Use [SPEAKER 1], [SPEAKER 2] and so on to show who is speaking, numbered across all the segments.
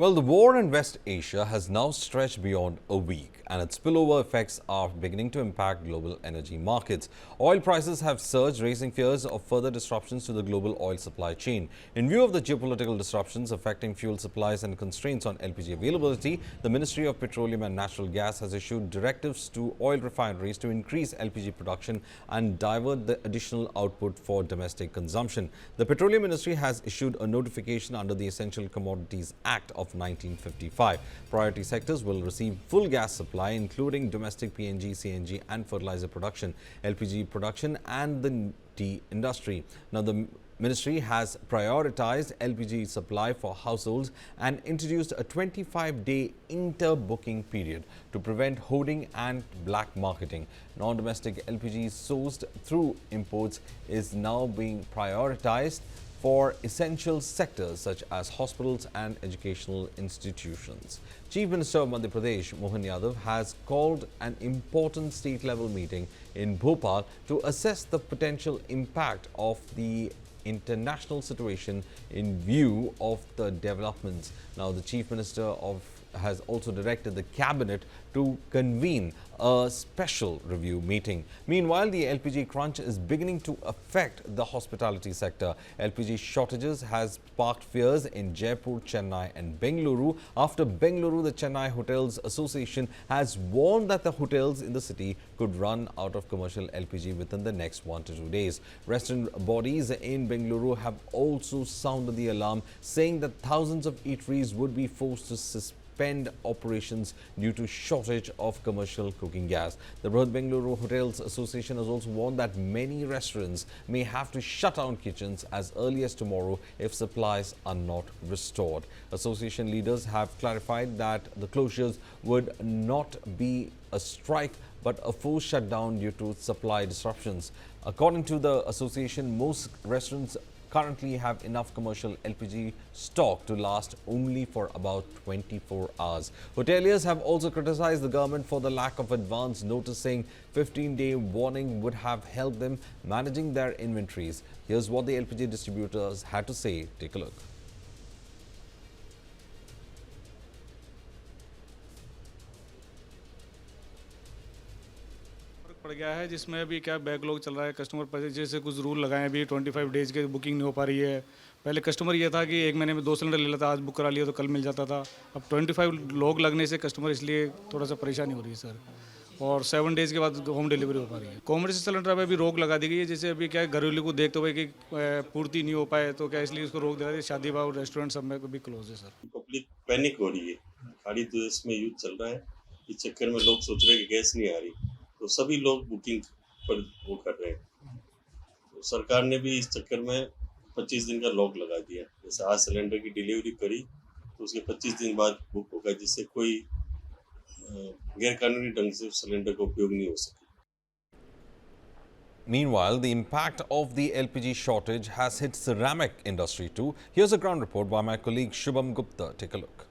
[SPEAKER 1] Well, the war in West Asia has now stretched beyond a week, and its spillover effects are beginning to impact global energy markets. Oil prices have surged, raising fears of further disruptions to the global oil supply chain. In view of the geopolitical disruptions affecting fuel supplies and constraints on LPG availability, the Ministry of Petroleum and Natural Gas has issued directives to oil refineries to increase LPG production and divert the additional output for domestic consumption. The Petroleum Ministry has issued a notification under the Essential Commodities Act of 1955. Priority sectors will receive full gas supply, including domestic PNG, CNG and fertilizer production, LPG production and the tea industry. Now, the Ministry has prioritized LPG supply for households and introduced a 25-day inter-booking period to prevent hoarding and black marketing. Non-domestic LPG sourced through imports is now being prioritized for essential sectors such as hospitals and educational institutions. Chief Minister of Madhya Pradesh, Mohan Yadav, has called an important state-level meeting in Bhopal to assess the potential impact of the international situation in view of the developments. Now, the Chief Minister has also directed the Cabinet to convene a special review meeting. Meanwhile, the LPG crunch is beginning to affect the hospitality sector. LPG shortages has sparked fears in Jaipur, Chennai and Bengaluru. After Bengaluru, the Chennai Hotels Association has warned that the hotels in the city could run out of commercial LPG within the next 1 to 2 days. Restaurant bodies in Bengaluru have also sounded the alarm, saying that thousands of eateries would be forced to suspend operations due to shortage of commercial cooking gas. The Brihat Bengaluru Hotels Association has also warned that many restaurants may have to shut down kitchens as early as tomorrow if supplies are not restored. Association leaders have clarified that the closures would not be a strike but a forced shutdown due to supply disruptions. According to the association, most restaurants currently have enough commercial LPG stock to last only for about 24 hours. Hoteliers have also criticized the government for the lack of advance notice, saying 15-day warning would have helped them managing their inventories. Here's what the LPG distributors had to say. Take a look.
[SPEAKER 2] पड़ गया है जिसमें अभी क्या backlog चल रहा है। Customer पर जैसे कुछ रूल लगाए अभी 25 डेज के बुकिंग नहीं हो पा रही है। पहले कस्टमर ये था कि 1 महीने में 2 सिलेंडर ले लेता, आज बुक करा लिया तो कल मिल जाता था। अब 25 लॉग लगने से कस्टमर इसलिए थोड़ा सा परेशानी हो रही है सर। और 7 डेज़ के बाद होम डिलीवरी हो पा रही है। कॉमर्शियल सिलेंडर पर अभी रोक लगा दी गई है। जैसे अभी क्या घरेलू को देखते हुए कि पूर्ति नहीं हो पाए तो क्या इसलिए इसको रोक दिया है। शादी ब्याह और रेस्टोरेंट सब में भी क्लोज है सर।
[SPEAKER 3] पब्लिक पैनिक हो रही है। खाड़ी देश में युद्ध चल रहा है, इस चक्कर में लोग सोच रहे हैं कि गैस नहीं आ रही, तो सभी लोग बुकिंग पर वो कर रहे हैं। तो सरकार ने भी इस चक्कर में 25 दिन का लॉक लगा दिया। जैसे आज सिलेंडर की डिलीवरी करी तो उसके 25 दिन बाद बुक होगा, जिससे कोई गैरकानूनी ढंग से सिलेंडर का उपयोग नहीं हो सके।
[SPEAKER 1] Meanwhile, the impact of the LPG shortage has hit ceramic industry too. Here's a ground report by my colleague Shubham Gupta. Take a look.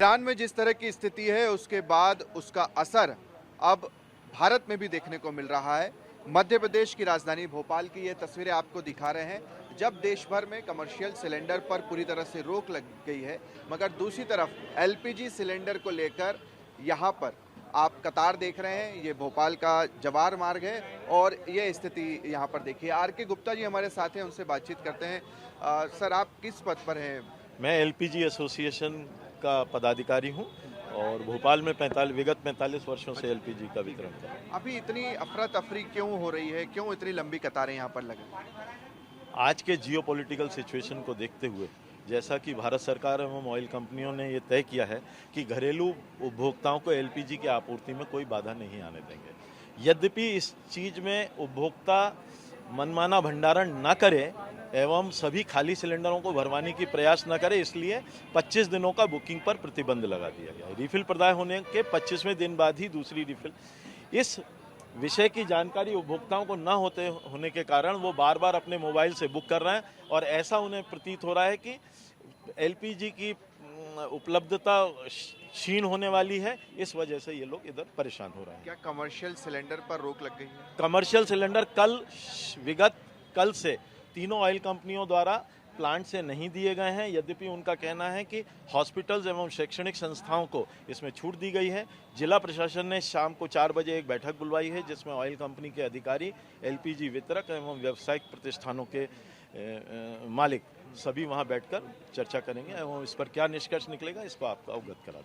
[SPEAKER 4] Iran में जिस तरह की स्थिति है उसके बाद उसका असर अब भारत में भी देखने को मिल रहा है। मध्य प्रदेश की राजधानी भोपाल की ये तस्वीरें आपको दिखा रहे हैं, जब देश भर में कमर्शियल सिलेंडर पर पूरी तरह से रोक लग गई है, मगर दूसरी तरफ एलपीजी सिलेंडर को लेकर यहाँ पर आप कतार देख रहे हैं। ये भोपाल का जवार मार्ग है और ये स्थिति यहाँ पर देखिए। आर.के. गुप्ता जी हमारे साथ हैं, उनसे बातचीत करते हैं। सर, आप किस पद पर हैं?
[SPEAKER 5] मैं एलपीजी एसोसिएशन का पदाधिकारी हूँ और भोपाल में विगत 45 वर्षों से एलपीजी का वितरण कर रहा हूँ।
[SPEAKER 4] अभी इतनी अफरा तफरी क्यों हो रही है, क्यों इतनी लंबी कतारें यहाँ पर लगी?
[SPEAKER 5] आज के जियोपॉलिटिकल सिचुएशन को देखते हुए, जैसा कि भारत सरकार एवं ऑयल कंपनियों ने ये तय किया है कि घरेलू उपभोक्ताओं को एलपीजी की आपूर्ति में कोई बाधा नहीं आने देंगे। यद्यपि इस चीज़ में उपभोक्ता मनमाना भंडारण न करे एवं सभी खाली सिलेंडरों को भरवाने की प्रयास न करे, इसलिए 25 दिनों का बुकिंग पर प्रतिबंध लगा दिया गया है। रिफिल प्रदान होने के 25वें दिन बाद ही दूसरी रिफिल। इस विषय की जानकारी उपभोक्ताओं को न होने के कारण वो बार बार अपने मोबाइल से बुक कर रहे हैं और ऐसा उन्हें प्रतीत हो रहा है कि एलपीजी की उपलब्धता क्षीण होने वाली है। इस वजह से ये लोग इधर परेशान हो रहे हैं।
[SPEAKER 4] क्या कमर्शियल सिलेंडर पर रोक लग गई है?
[SPEAKER 5] कमर्शियल सिलेंडर कल से तीनों ऑयल कंपनियों द्वारा प्लांट से नहीं दिए गए हैं, यद्यपि उनका कहना है कि हॉस्पिटल्स एवं शैक्षणिक संस्थाओं को इसमें छूट दी गई है। जिला प्रशासन ने शाम को 4 बजे एक बैठक बुलवाई है, जिसमें ऑयल कंपनी के अधिकारी, LPG वितरक एवं व्यावसायिक प्रतिष्ठानों के मालिक सभी वहां बैठकर चर्चा करेंगे एवं इस पर क्या निष्कर्ष निकलेगा इसको आपको अवगत करा।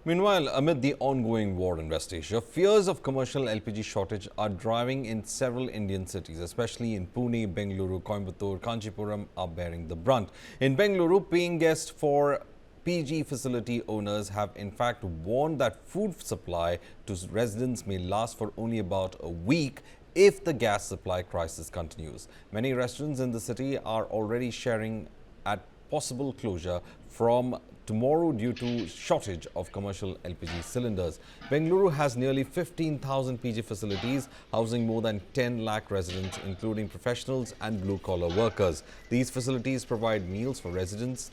[SPEAKER 1] Meanwhile, amid the ongoing war in West Asia, fears of commercial LPG shortage are driving in several Indian cities, especially in Pune, Bengaluru, Coimbatore, Kanchipuram are bearing the brunt. In Bengaluru, paying guests for PG facility owners have in fact warned that food supply to residents may last for only about a week if the gas supply crisis continues. Many restaurants in the city are already sharing at possible closure from tomorrow due to shortage of commercial LPG cylinders. Bengaluru has nearly 15,000 PG facilities housing more than 10 lakh residents, including professionals and blue-collar workers. These facilities provide meals for residents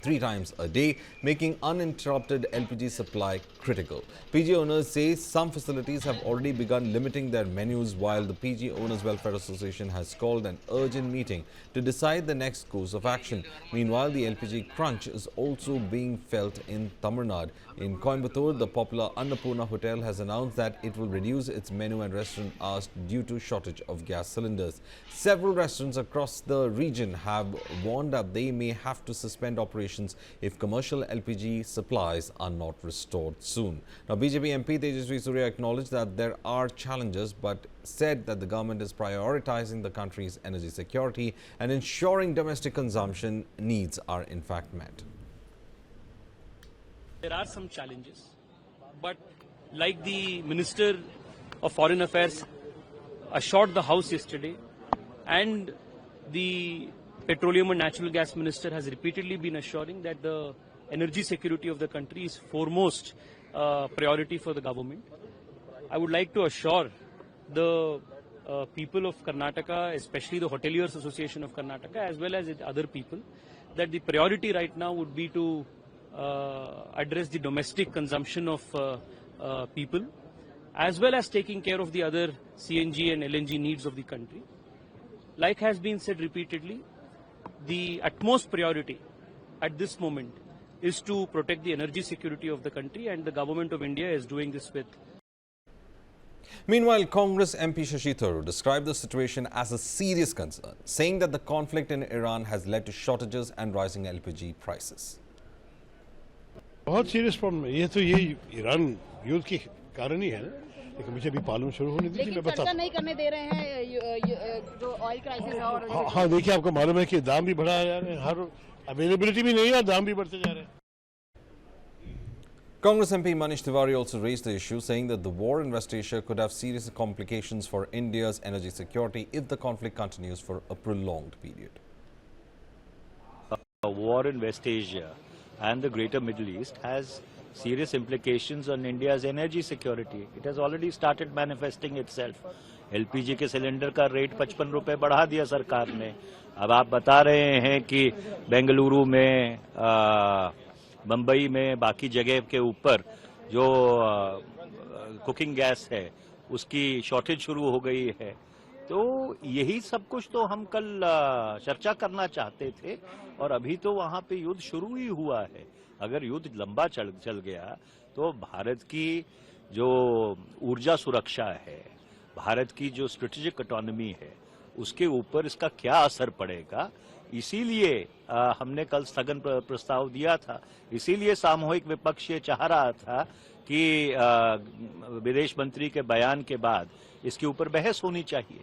[SPEAKER 1] 3 times a day, making uninterrupted LPG supply critical. PG owners say some facilities have already begun limiting their menus, while the PG Owners Welfare Association has called an urgent meeting to decide the next course of action. Meanwhile, the LPG crunch is also being felt in Tamil Nadu. In Coimbatore, the popular Annapurna Hotel has announced that it will reduce its menu and restaurant hours due to shortage of gas cylinders. Several restaurants across the region have warned that they may have to suspend operations if commercial LPG supplies are not restored soon. Now, BJP MP Tejasvi Surya acknowledged that there are challenges but said that the government is prioritizing the country's energy security and ensuring domestic consumption needs are in fact met.
[SPEAKER 6] There are some challenges, but like the Minister of Foreign Affairs assured the House yesterday, and the Petroleum and Natural Gas Minister has repeatedly been assuring that the energy security of the country is foremost priority for the government. I would like to assure the people of Karnataka, especially the Hoteliers Association of Karnataka, as well as other people, that the priority right now would be to address the domestic consumption of people, as well as taking care of the other CNG and LNG needs of the country. Like has been said repeatedly, the utmost priority at this moment is to protect the energy security of the country, and the government of India is doing this with.
[SPEAKER 1] Meanwhile, Congress MP Shashi Tharoor described the situation as a serious concern, saying that the conflict in Iran has led to shortages and rising LPG prices.
[SPEAKER 7] बहुत serious problem है ये तो ये Iran युद्ध के कारण ही है ना लेकिन मुझे अभी मालूम शुरू होने दीजिए मैं बता
[SPEAKER 8] नहीं करने दे रहे हैं जो ऑयल क्राइसिस है और
[SPEAKER 7] हाँ देखिए आपको मालूम है कि दाम भी बढ़ा जा रहे हैं हर अवेलेबिलिटी भी नहीं है दाम भी बढ़ते जा रहे हैं
[SPEAKER 1] Congress MP Manish Tiwari also raised the issue, saying that the war in West Asia could have serious complications for India's energy security if the conflict continues for a prolonged period.
[SPEAKER 9] A war in West Asia and the greater Middle East has serious implications on India's energy security. It has already started manifesting itself. LPG के cylinder का rate 55 रुपए बढ़ा दिया सरकार ने. अब आप बता रहे हैं कि बेंगलुरु में, मुंबई में, बाकी जगह के ऊपर जो कुकिंग गैस है उसकी शॉर्टेज शुरू हो गई है. तो यही सब कुछ तो हम कल चर्चा करना चाहते थे और अभी तो वहां पे युद्ध शुरू ही हुआ है. अगर युद्ध लंबा चल गया तो भारत की जो ऊर्जा सुरक्षा है, भारत की जो स्ट्रेटेजिक ऑटोनॉमी है, उसके ऊपर इसका क्या असर पड़ेगा. इसीलिए हमने कल स्थगन प्रस्ताव दिया था. इसीलिए सामूहिक विपक्ष ये चाह रहा था कि विदेश मंत्री के बयान के बाद इसके ऊपर बहस होनी चाहिए.